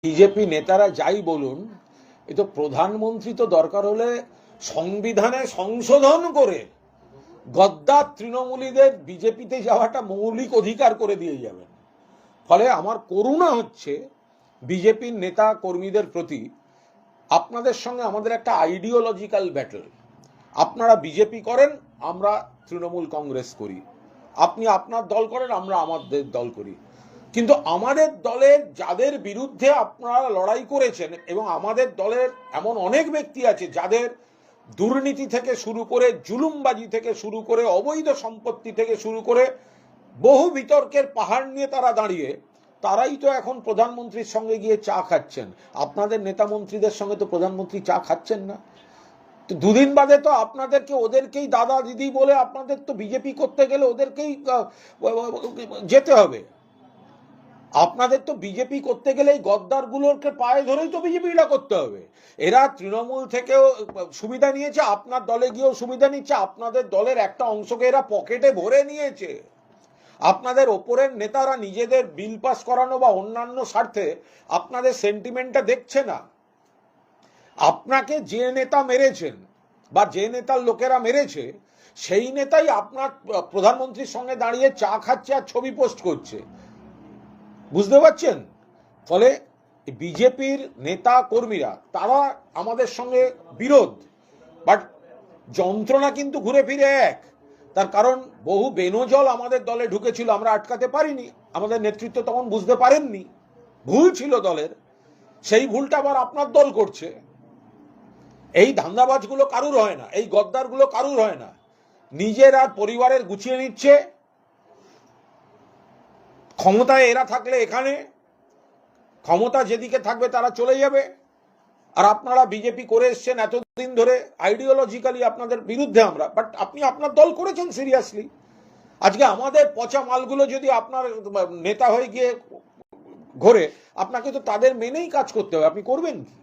BJP নেতারা যাই বলুন, এ তো প্রধানমন্ত্রী তো দরকার হলে সংবিধানে সংশোধন করে গদ্দার তৃণমূলীদের বিজেপিতে যাওয়াটা মৌলিক অধিকার করে দিয়ে যাবেন। ফলে আমার করুণা হচ্ছে বিজেপির নেতা কর্মীদের প্রতি। আপনাদের সঙ্গে আমাদের একটা আইডিওলজিক্যাল ব্যাটল। আপনারা বিজেপি করেন, আমরা তৃণমূল কংগ্রেস করি। আপনি আপনার দল করেন, আমরা আমাদের দল করি। কিন্তু আমাদের দলের যাদের বিরুদ্ধে আপনারা লড়াই করেছেন, এবং আমাদের দলের এমন অনেক ব্যক্তি আছে যাদের দুর্নীতি থেকে শুরু করে, জুলুমবাজি থেকে শুরু করে, অবৈধ সম্পত্তি থেকে শুরু করে বহু বিতর্কের পাহাড় নিয়ে তারা দাঁড়িয়ে, তারাই তো এখন প্রধানমন্ত্রীর সঙ্গে গিয়ে চা খাচ্ছেন। আপনাদের নেতা মন্ত্রীদের সঙ্গে তো প্রধানমন্ত্রী চা খাচ্ছেন না। তো দুদিন বাদে তো আপনাদেরকে ওদেরকেই দাদা দিদি বলে আপনাদের তো বিজেপি করতে গেলে ওদেরকেই যেতে হবে। আপনাদের তো বিজেপি করতে গেলে এই গদ্দারগুলোকে পায়ে ধরেই তো বিজেপিটা করতে হবে। এরা তৃণমূল থেকেও সুবিধা নিয়েছে, আপনার দলে গিয়েও সুবিধা নিচ্ছে, আপনাদের দলের একটা অংশকে এরা পকেটে ভরে নিয়েছে। আপনাদের ওপরের নেতারা নিজেদের বিল পাস করানো বা অন্যান্য স্বার্থে আপনাদের সেন্টিমেন্টটা দেখছে না। আপনাকে যে নেতা মেরেছেন বা যে নেতার লোকেরা মেরেছে, সেই নেতাই আপনার প্রধানমন্ত্রীর সঙ্গে দাঁড়িয়ে চা খাচ্ছে আর ছবি পোস্ট করছে। বুঝতে পারছেন? ফলে বিজেপির নেতা কর্মীরা তারা আমাদের সঙ্গে বিরোধ, বাট যন্ত্রণা কিন্তু ঘুরে ফিরে এক। তার কারণ বহু বেনজল আমাদের দলে ঢুকেছিল, আমরা আটকাতে পারিনি। আমাদের নেতৃত্ব তখন বুঝতে পারেননি, ভুল ছিল দলের। সেই ভুলটা আবার আপনার দল করছে। এই ধান্দাবাজগুলো কারুর হয় না, এই গদ্দারগুলো কারুর হয় না। নিজের আর পরিবারের গুছিয়ে নিচ্ছে। ক্ষমতায় এরা থাকলে এখানে, ক্ষমতা যেদিকে থাকবে তারা চলে যাবে। আর আপনারা বিজেপি করে এসছেন এতদিন ধরে, আইডিওলজিক্যালি আপনাদের বিরুদ্ধে আমরা, বাট আপনি আপনার দল করেছেন সিরিয়াসলি। আজকে আমাদের পচা মালগুলো যদি আপনার নেতা হয়ে গিয়ে ঘোরে, আপনাকে তো তাদের মেনেই কাজ করতে হবে। আপনি করবেন কি?